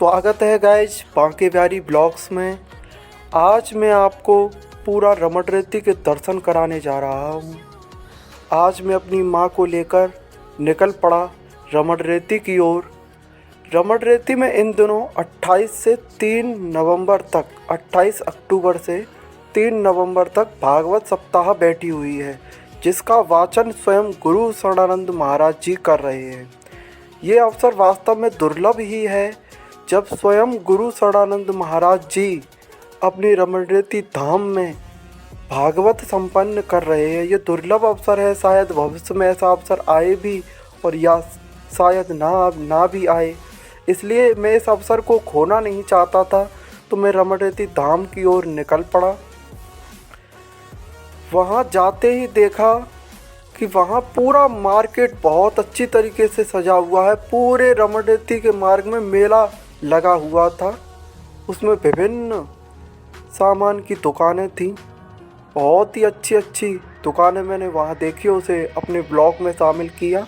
स्वागत है guys Banke Bihari blogs में। आज मैं आपको पूरा रमणरेती के दर्शन कराने जा रहा हूँ। आज मैं अपनी माँ को लेकर निकल पड़ा रमणरेती की ओर। रमणरेती में इन दिनों 28 से 3 नवंबर तक 28 अक्टूबर से 3 नवंबर तक भागवत सप्ताह बैठी हुई है, जिसका वाचन स्वयं गुरु शरणानंद महाराज जी कर रहे हैं। ये अवसर वास्तव में दुर्लभ ही है, जब स्वयं गुरु शरणानंद महाराज जी अपनी रमणरेती धाम में भागवत संपन्न कर रहे हैं। ये दुर्लभ अवसर है, शायद भविष्य में ऐसा अवसर आए भी और या शायद ना भी आए। इसलिए मैं इस अवसर को खोना नहीं चाहता था, तो मैं रमणरेती धाम की ओर निकल पड़ा। वहाँ जाते ही देखा कि वहाँ पूरा मार्केट बहुत अच्छी तरीके से सजा हुआ है। पूरे रमणरेती के मार्ग में मेला लगा हुआ था। उसमें विभिन्न सामान की दुकानें थीं। बहुत ही अच्छी अच्छी दुकानें मैंने वहाँ देखी, उसे अपने ब्लॉग में शामिल किया।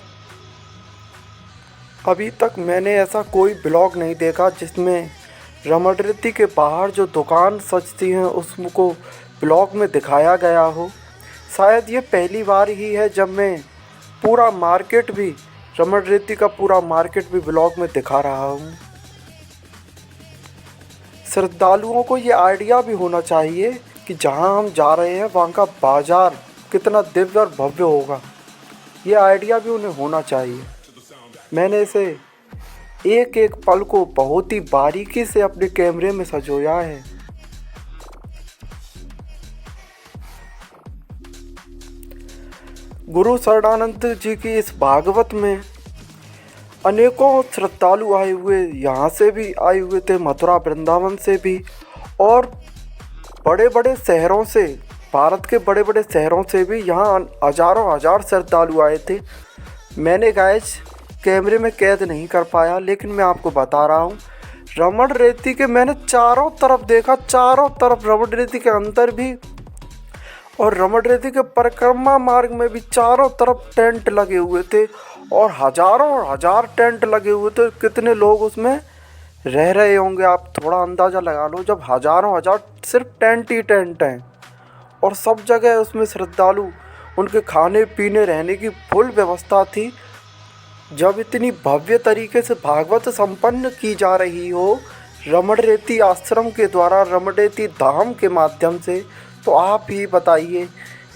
अभी तक मैंने ऐसा कोई ब्लॉग नहीं देखा जिसमें रमणरेती के बाहर जो दुकान सजती हैं उसको ब्लॉग में दिखाया गया हो। शायद ये पहली बार ही है जब मैं पूरा मार्केट भी रमणरेती का पूरा मार्केट भी ब्लॉग में दिखा रहा हूँ। श्रद्धालुओं को ये आइडिया भी होना चाहिए कि जहाँ हम जा रहे हैं वहाँ का बाज़ार कितना दिव्य और भव्य होगा। ये आइडिया भी उन्हें होना चाहिए। मैंने इसे एक एक पल को बहुत ही बारीकी से अपने कैमरे में संजोया है। गुरु शरणानंद जी की इस भागवत में अनेकों श्रद्धालु आए हुए, यहाँ से भी आए हुए थे, मथुरा वृंदावन से भी, और बड़े बड़े शहरों से, भारत के बड़े बड़े शहरों से भी यहाँ हजारों हजार श्रद्धालु आए थे। मैंने गाइस कैमरे में कैद नहीं कर पाया, लेकिन मैं आपको बता रहा हूँ रमणरेती के मैंने चारों तरफ देखा, चारों तरफ रमणरेती के अंदर भी और रमणरेती के परिक्रमा मार्ग में भी चारों तरफ टेंट लगे हुए थे, और हजारों हजार टेंट लगे हुए थे। कितने लोग उसमें रह रहे होंगे आप थोड़ा अंदाज़ा लगा लो, जब हजारों हजार सिर्फ टेंट ही टेंट हैं, और सब जगह उसमें श्रद्धालु, उनके खाने पीने रहने की फुल व्यवस्था थी। जब इतनी भव्य तरीके से भागवत संपन्न की जा रही हो रमणरेती आश्रम के द्वारा, रमणरेती धाम के माध्यम से, तो आप ही बताइए,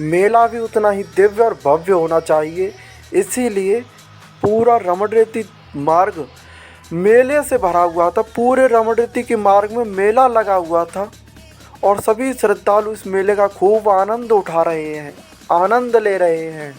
मेला भी उतना ही दिव्य और भव्य होना चाहिए। इसीलिए पूरा रमणरेती मार्ग मेले से भरा हुआ था। पूरे रमणरेती के मार्ग में मेला लगा हुआ था, और सभी श्रद्धालु इस मेले का खूब आनंद उठा रहे हैं, आनंद ले रहे हैं।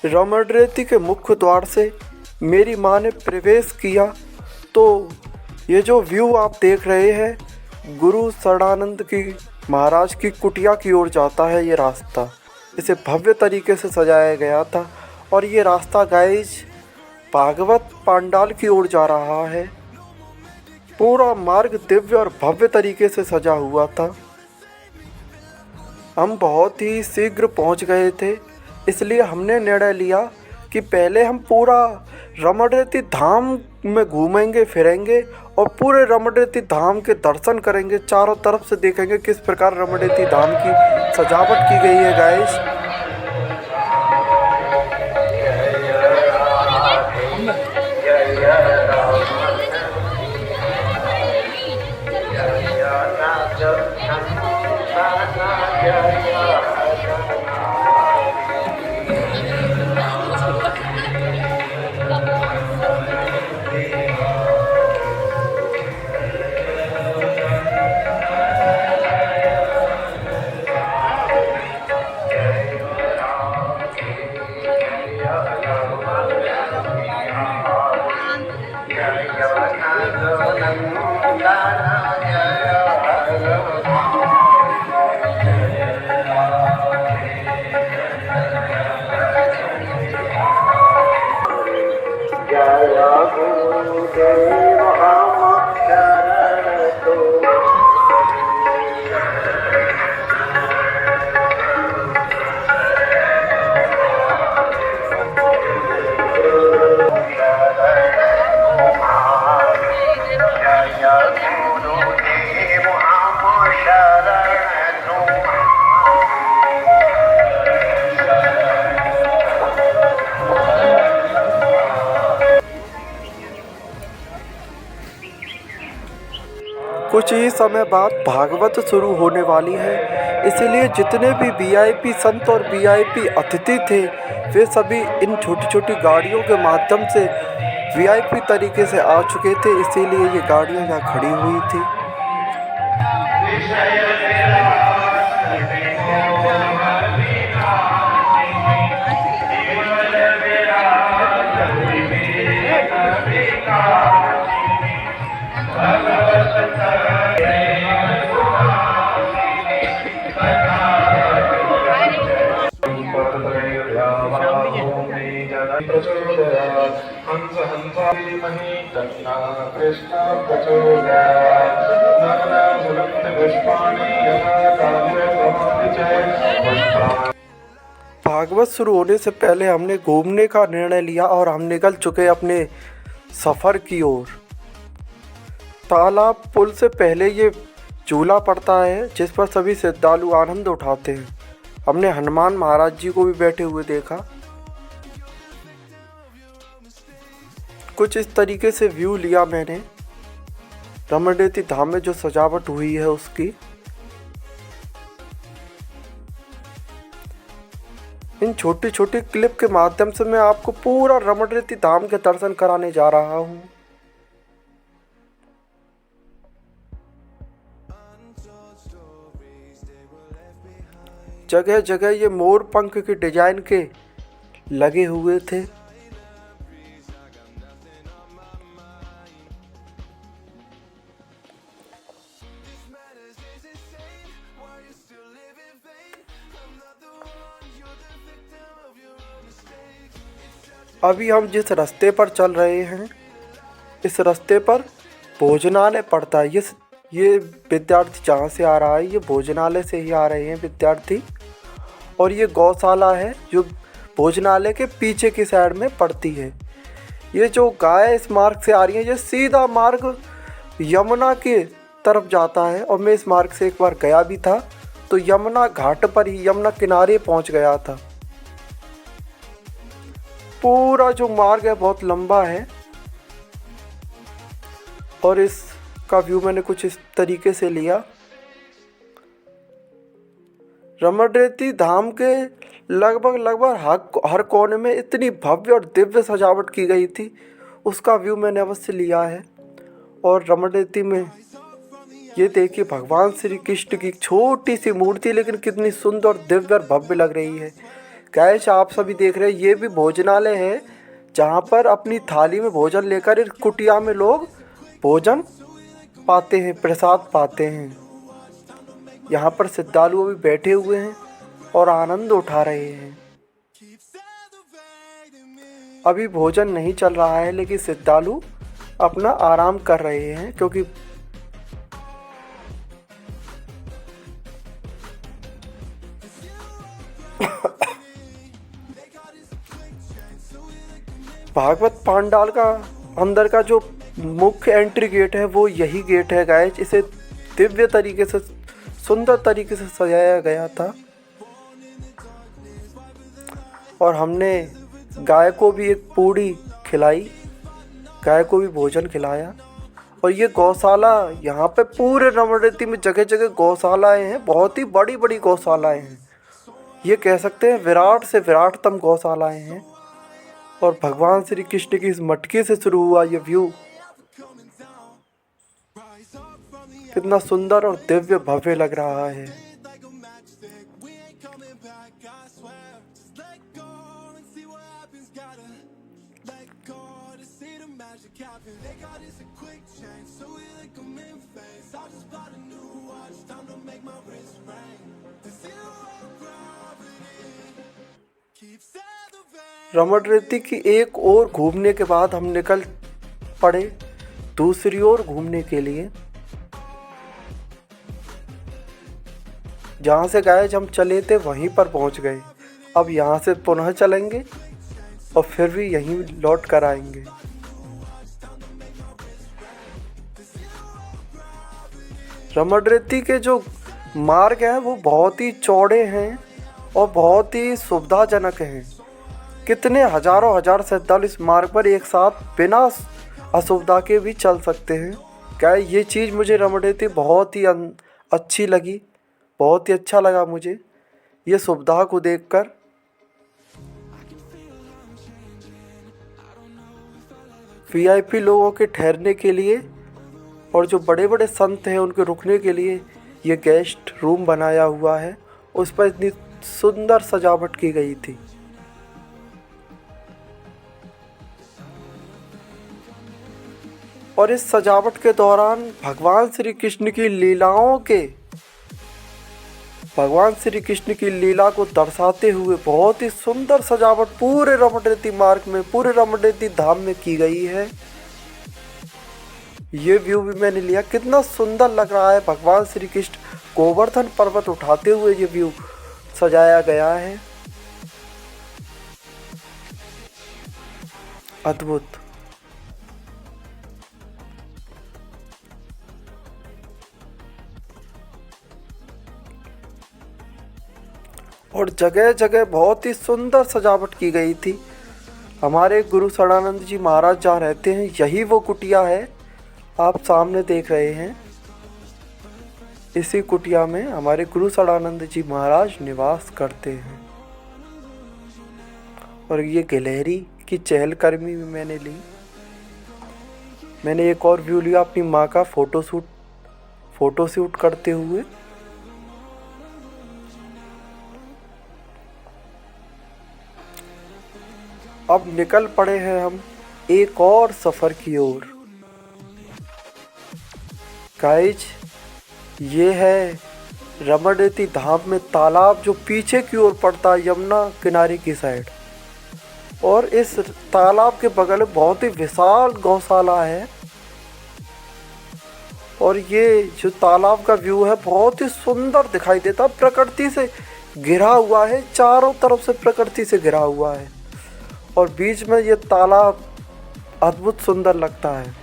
रमणरेती के मुख्य द्वार से मेरी माँ ने प्रवेश किया, तो ये जो व्यू आप देख रहे हैं गुरु शरणानंद की महाराज की कुटिया की ओर जाता है। ये रास्ता इसे भव्य तरीके से सजाया गया था, और ये रास्ता गाइस भागवत पांडाल की ओर जा रहा है। पूरा मार्ग दिव्य और भव्य तरीके से सजा हुआ था। हम बहुत ही शीघ्र पहुंच गए थे, इसलिए हमने निर्णय लिया कि पहले हम पूरा रमणरेती धाम में घूमेंगे फिरेंगे, और पूरे रमणरेती धाम के दर्शन करेंगे, चारों तरफ से देखेंगे किस प्रकार रमणरेती धाम की सजावट की गई है गाइस। कुछ ही समय बाद भागवत शुरू होने वाली है, इसीलिए जितने भी वीआईपी संत और वीआईपी अतिथि थे वे सभी इन छोटी छोटी गाड़ियों के माध्यम से वीआईपी तरीके से आ चुके थे, इसीलिए ये गाड़ियाँ यहाँ खड़ी हुई थी। भागवत शुरू होने से पहले हमने घूमने का निर्णय लिया और हम निकल चुके अपने सफ़र की ओर। तालाब पुल से पहले ये झूला पड़ता है जिस पर सभी श्रद्धालु आनंद उठाते हैं। हमने हनुमान महाराज जी को भी बैठे हुए देखा। कुछ इस तरीके से व्यू लिया मैंने रमणरेती धाम में जो सजावट हुई है उसकी। इन छोटी छोटी क्लिप के माध्यम से मैं आपको पूरा रमणरेती धाम के दर्शन कराने जा रहा हूँ। जगह जगह ये मोर पंख के डिजाइन के लगे हुए थे। अभी हम जिस रास्ते पर चल रहे हैं इस रास्ते पर भोजनालय पड़ता है। ये विद्यार्थी जहाँ से आ रहा है ये भोजनालय से ही आ रहे हैं विद्यार्थी। और ये गौशाला है जो भोजनालय के पीछे की साइड में पड़ती है। ये जो गाय इस मार्ग से आ रही है ये सीधा मार्ग यमुना के तरफ जाता है। और मैं इस मार्ग से एक बार गया भी था तो यमुना घाट पर ही यमुना किनारे पहुंच गया था। पूरा जो मार्ग है बहुत लंबा है और इसका व्यू मैंने कुछ इस तरीके से लिया। रमणरेती धाम के लगभग हर कोने में इतनी भव्य और दिव्य सजावट की गई थी, उसका व्यू मैंने अवश्य लिया है। और रमणरेती में ये देखिए भगवान श्री कृष्ण की छोटी सी मूर्ति लेकिन कितनी सुंदर और दिव्य और भव्य लग रही है। गाइस आप सभी देख रहे हैं ये भी भोजनालय है जहाँ पर अपनी थाली में भोजन लेकर इस कुटिया में लोग भोजन पाते हैं, प्रसाद पाते हैं। यहाँ पर श्रद्धालु भी बैठे हुए हैं और आनंद उठा रहे हैं। अभी भोजन नहीं चल रहा है लेकिन श्रद्धालु अपना आराम कर रहे हैं क्योंकि भागवत पांडाल का अंदर का जो मुख्य एंट्री गेट है वो यही गेट है गाइस। इसे दिव्य तरीके से सुंदर तरीके से सजाया गया था और हमने गाय को भी एक पूड़ी खिलाई, गाय को भी भोजन खिलाया। और ये गौशाला यहाँ पे पूरे रमणरेती में जगह जगह गौशालाएं हैं, बहुत ही बड़ी बड़ी गौशालाएं हैं। ये कह सकते हैं विराट से विराटतम गौशालाएं हैं। और भगवान श्री कृष्ण की इस मटकी से शुरू हुआ ये व्यू कितना सुंदर और दिव्य भव्य लग रहा है। रमण रेती की एक ओर घूमने के बाद हम निकल पड़े दूसरी ओर घूमने के लिए। जहाँ से गाइज हम चले थे वहीं पर पहुँच गए। अब यहाँ से पुनः चलेंगे और फिर भी यहीं लौट कर आएंगे। रमण रेती के जो मार्ग हैं वो बहुत ही चौड़े हैं और बहुत ही सुविधाजनक हैं। कितने हजारों हजार श्रद्धालु इस मार्ग पर एक साथ बिना असुविधा के भी चल सकते हैं। क्या ये चीज़ मुझे रमण रेती बहुत ही अच्छी लगी, बहुत ही अच्छा लगा मुझे ये सुविधा को देखकर। वीआईपी लोगों के ठहरने के लिए और जो बड़े बड़े संत हैं उनके रुकने के लिए ये गेस्ट रूम बनाया हुआ है। उस पर इतनी सुंदर सजावट की गई थी। और इस सजावट के दौरान भगवान श्री कृष्ण की लीला को दर्शाते हुए बहुत ही सुंदर सजावट पूरे रमण रेती मार्ग में, पूरे रमण रेती धाम में की गई है। ये व्यू भी मैंने लिया, कितना सुंदर लग रहा है। भगवान श्री कृष्ण गोवर्धन पर्वत उठाते हुए ये व्यू सजाया गया है, अद्भुत। और जगह जगह बहुत ही सुंदर सजावट की गई थी। हमारे गुरु सदानंद जी महाराज जहाँ रहते हैं यही वो कुटिया है आप सामने देख रहे हैं। इसी कुटिया में हमारे गुरु सदानंद जी महाराज निवास करते हैं। और ये गिलहरी की चहलकदमी भी मैंने ली। मैंने एक और व्यू लिया अपनी माँ का फोटो शूट करते हुए। अब निकल पड़े हैं हम एक और सफ़र की ओर। गाइज ये है रमण रेती धाम में तालाब जो पीछे की ओर पड़ता है यमुना किनारे की साइड। और इस तालाब के बगल में बहुत ही विशाल गौशाला है। और ये जो तालाब का व्यू है बहुत ही सुंदर दिखाई देता, प्रकृति से घिरा हुआ है, चारों तरफ से प्रकृति से घिरा हुआ है। और बीच में ये तालाब अद्भुत सुंदर लगता है।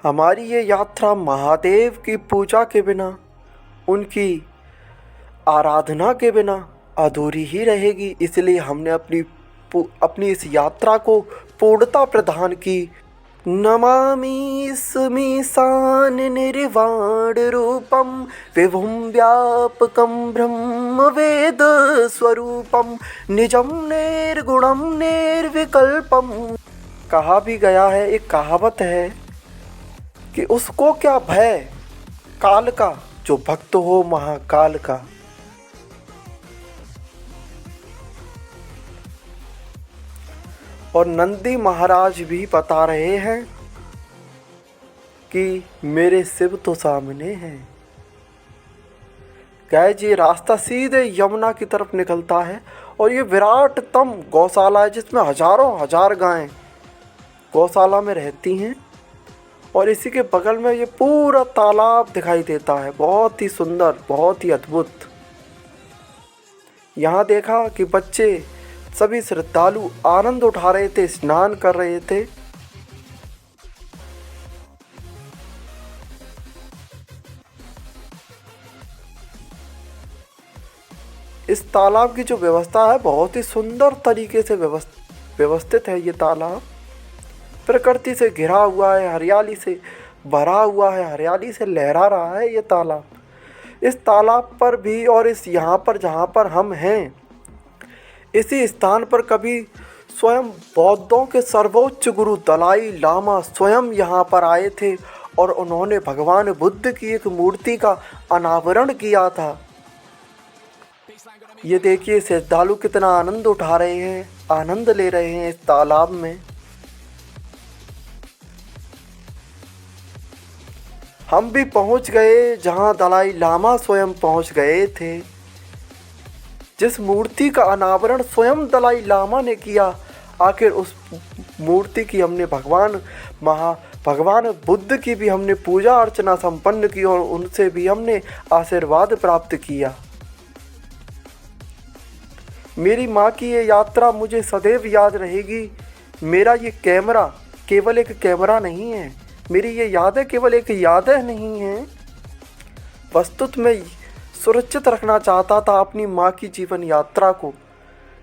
हमारी ये यात्रा महादेव की पूजा के बिना, उनकी आराधना के बिना अधूरी ही रहेगी। इसलिए हमने अपनी इस यात्रा को पूर्णता प्रदान की। नमामि स्मीशान निर्वाण रूपम विभुम व्यापकम ब्रह्म वेद स्वरूपम निजम निर्गुणम निर्विकल्पम। कहा भी गया है, एक कहावत है कि उसको क्या भय काल का जो भक्त हो महाकाल का। और नंदी महाराज भी बता रहे हैं कि मेरे शिव तो सामने हैं। गाइस ये रास्ता सीधे यमुना की तरफ निकलता है। और ये विराटतम गौशाला है जिसमें हजारों हजार गायें गौशाला में रहती हैं। और इसी के बगल में ये पूरा तालाब दिखाई देता है, बहुत ही सुंदर, बहुत ही अद्भुत। यहाँ देखा कि बच्चे सभी श्रद्धालु आनंद उठा रहे थे, स्नान कर रहे थे। इस इस तालाब की जो व्यवस्था है बहुत ही सुंदर तरीके से व्यवस्थित है। ये तालाब प्रकृति से घिरा हुआ है, हरियाली से भरा हुआ है, हरियाली से लहरा रहा है ये तालाब। इस तालाब पर भी और इस यहाँ पर जहाँ पर हम हैं, इसी स्थान पर कभी स्वयं बौद्धों के सर्वोच्च गुरु दलाई लामा स्वयं यहाँ पर आए थे और उन्होंने भगवान बुद्ध की एक मूर्ति का अनावरण किया था। ये देखिए श्रद्धालु कितना आनंद उठा रहे हैं, आनंद ले रहे हैं इस तालाब में। हम भी पहुंच गए जहां दलाई लामा स्वयं पहुंच गए थे। जिस मूर्ति का अनावरण स्वयं दलाई लामा ने किया, आखिर उस मूर्ति की हमने भगवान बुद्ध की भी हमने पूजा अर्चना संपन्न की और उनसे भी हमने आशीर्वाद प्राप्त किया। मेरी माँ की ये यात्रा मुझे सदैव याद रहेगी। मेरा ये कैमरा केवल एक कैमरा नहीं है, मेरी ये यादें केवल एक यादें नहीं हैं। वस्तुत मैं सुरक्षित रखना चाहता था अपनी माँ की जीवन यात्रा को,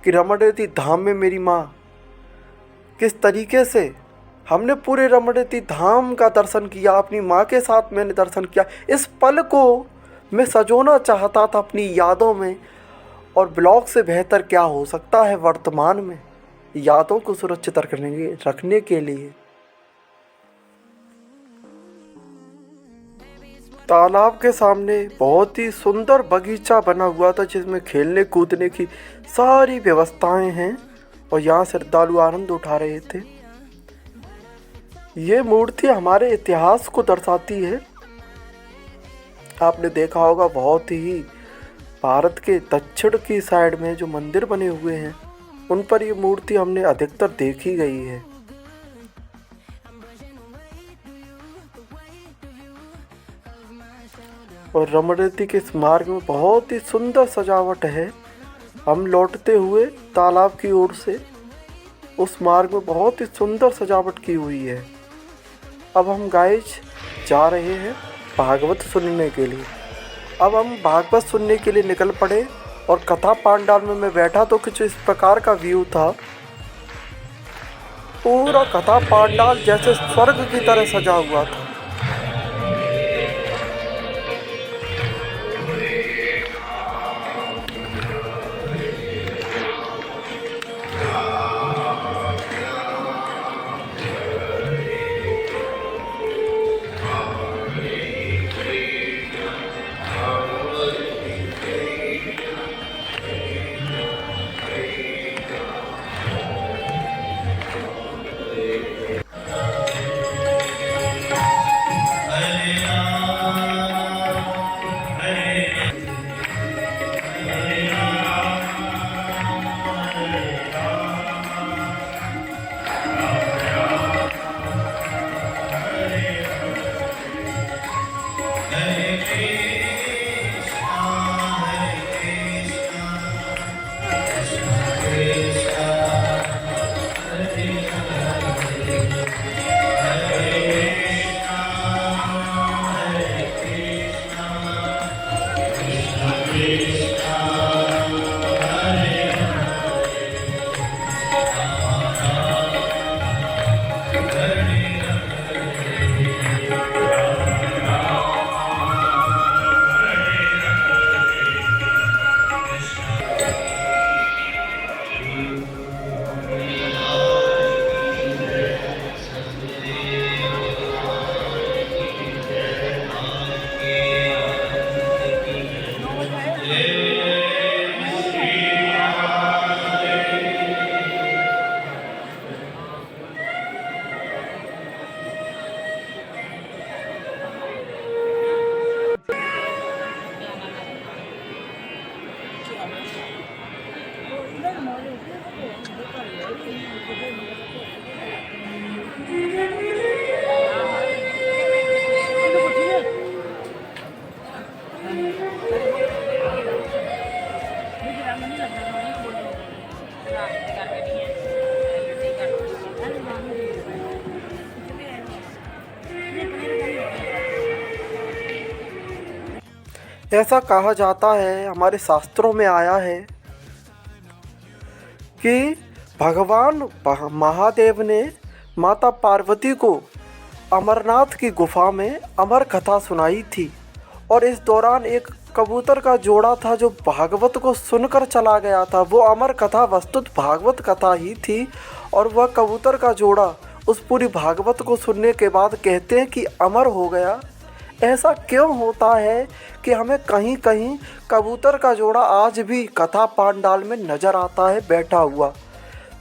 कि रमणेती धाम में मेरी माँ किस तरीके से हमने पूरे रमणेती धाम का दर्शन किया, अपनी माँ के साथ मैंने दर्शन किया। इस पल को मैं सजोना चाहता था अपनी यादों में, और ब्लॉग से बेहतर क्या हो सकता है वर्तमान में यादों को सुरक्षित रखने के लिए। तालाब के सामने बहुत ही सुंदर बगीचा बना हुआ था जिसमें खेलने कूदने की सारी व्यवस्थाएं हैं और यहाँ श्रद्धालु आनंद उठा रहे थे। ये मूर्ति हमारे इतिहास को दर्शाती है। आपने देखा होगा बहुत ही भारत के दक्षिण की साइड में जो मंदिर बने हुए हैं उन पर ये मूर्ति हमने अधिकतर देखी गई है। और रमणेती के इस मार्ग में बहुत ही सुंदर सजावट है। हम लौटते हुए तालाब की ओर से उस मार्ग में बहुत ही सुंदर सजावट की हुई है। अब हम गाइस जा रहे हैं भागवत सुनने के लिए। अब हम भागवत सुनने के लिए निकल पड़े और कथा पांडाल में मैं बैठा तो कुछ इस प्रकार का व्यू था। पूरा कथा पांडाल जैसे स्वर्ग की तरह सजा हुआ था। ऐसा कहा जाता है, हमारे शास्त्रों में आया है कि भगवान महादेव ने माता पार्वती को अमरनाथ की गुफा में अमर कथा सुनाई थी। और इस दौरान एक कबूतर का जोड़ा था जो भागवत को सुनकर चला गया था। वो अमर कथा वस्तुत भागवत कथा ही थी, और वह कबूतर का जोड़ा उस पूरी भागवत को सुनने के बाद कहते हैं कि अमर हो गया। ऐसा क्यों होता है कि हमें कहीं कहीं कबूतर का जोड़ा आज भी कथा पांडाल में नज़र आता है बैठा हुआ।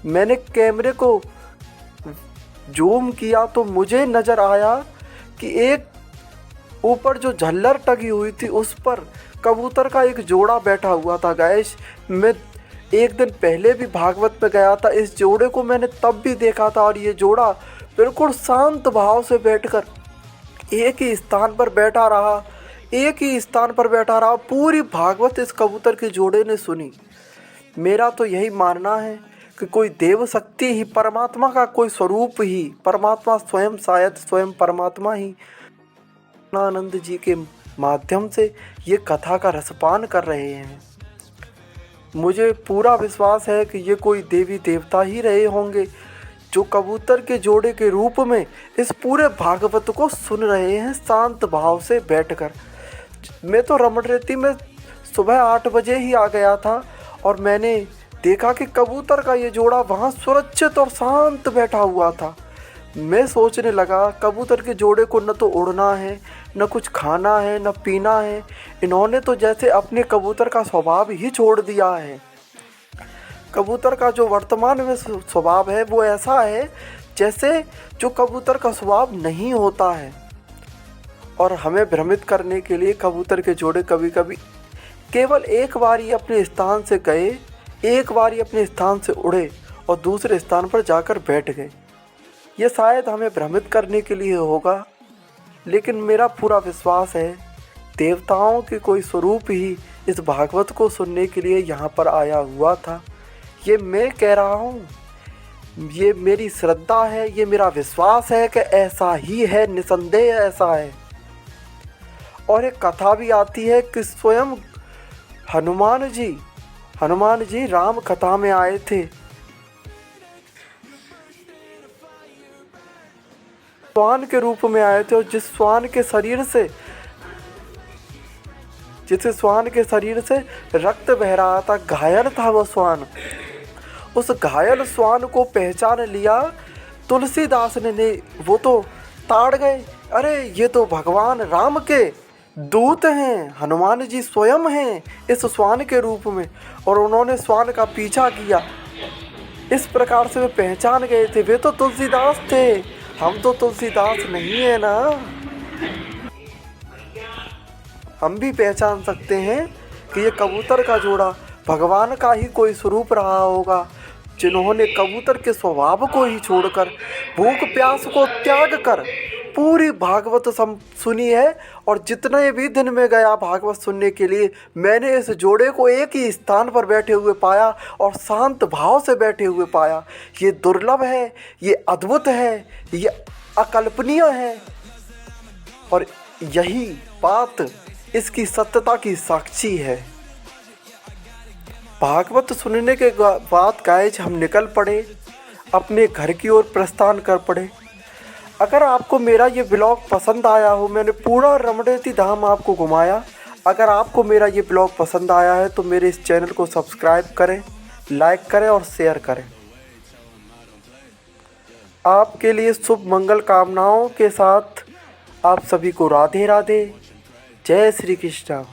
मैंने कैमरे को जूम किया तो मुझे नज़र आया कि एक ऊपर जो झल्लर टंगी हुई थी उस पर कबूतर का एक जोड़ा बैठा हुआ था। गाइस, मैं एक दिन पहले भी भागवत में गया था, इस जोड़े को मैंने तब भी देखा था, और ये जोड़ा बिल्कुल शांत भाव से बैठकर एक ही स्थान पर बैठा रहा, एक ही स्थान पर बैठा रहा। पूरी भागवत इस कबूतर के जोड़े ने सुनी। मेरा तो यही मानना है कि कोई देव शक्ति ही, परमात्मा का कोई स्वरूप ही, परमात्मा स्वयं, शायद स्वयं परमात्मा ही आनंद जी के माध्यम से ये कथा का रसपान कर रहे हैं। मुझे पूरा विश्वास है कि ये कोई देवी देवता ही रहे होंगे जो कबूतर के जोड़े के रूप में इस पूरे भागवत को सुन रहे हैं शांत भाव से बैठकर। मैं तो रमणरेती में सुबह 8 बजे ही आ गया था, और मैंने देखा कि कबूतर का ये जोड़ा वहाँ सुरक्षित और शांत बैठा हुआ था। मैं सोचने लगा, कबूतर के जोड़े को न तो उड़ना है, न कुछ खाना है, न पीना है। इन्होंने तो जैसे अपने कबूतर का स्वभाव ही छोड़ दिया है। कबूतर का जो वर्तमान में स्वभाव है वो ऐसा है जैसे जो कबूतर का स्वभाव नहीं होता है। और हमें भ्रमित करने के लिए कबूतर के जोड़े कभी कभी केवल एक बार ही अपने स्थान से गए, एक बार ही अपने स्थान से उड़े और दूसरे स्थान पर जाकर बैठ गए। ये शायद हमें भ्रमित करने के लिए होगा, लेकिन मेरा पूरा विश्वास है देवताओं के कोई स्वरूप ही इस भागवत को सुनने के लिए यहाँ पर आया हुआ था। ये मैं कह रहा हूँ, ये मेरी श्रद्धा है, ये मेरा विश्वास है कि ऐसा ही है, निसंदेह ऐसा है। और एक कथा भी आती है कि स्वयं हनुमान जी राम कथा में आए थे। श्वान के रूप में आए थे, और जिस श्वान के शरीर से रक्त बह रहा था, घायल था वो श्वान। उस घायल श्वान को पहचान लिया तुलसीदास ने। वो तो ताड़ गए, अरे ये तो भगवान राम के दूत हैं, हनुमान जी स्वयं हैं इस श्वान के रूप में। और उन्होंने श्वान का पीछा किया। इस प्रकार से वे पहचान गए थे, वे तो तुलसीदास थे, हम तो तुलसीदास नहीं है ना। हम भी पहचान सकते हैं कि ये कबूतर का जोड़ा भगवान का ही कोई स्वरूप रहा होगा, जिन्होंने कबूतर के स्वभाव को ही छोड़कर, भूख प्यास को त्याग कर पूरी भागवत सुनी है। और जितने भी दिन में गया भागवत सुनने के लिए, मैंने इस जोड़े को एक ही स्थान पर बैठे हुए पाया और शांत भाव से बैठे हुए पाया। ये दुर्लभ है, ये अद्भुत है, ये अकल्पनीय है, और यही बात इसकी सत्यता की साक्षी है। भागवत सुनने के बाद गाइस हम निकल पड़े, अपने घर की ओर प्रस्थान कर पड़े। अगर आपको मेरा ये ब्लॉग पसंद आया हो, मैंने पूरा रमणरेती धाम आपको घुमाया, अगर आपको मेरा ये ब्लॉग पसंद आया है तो मेरे इस चैनल को सब्सक्राइब करें, लाइक करें और शेयर करें। आपके लिए शुभ मंगल कामनाओं के साथ आप सभी को राधे राधे, जय Shri Krishna.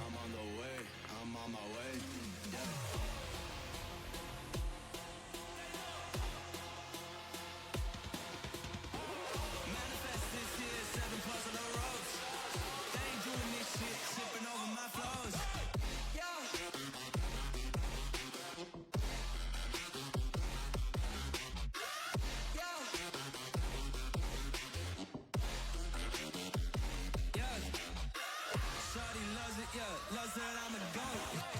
Loves it, I'm a goat.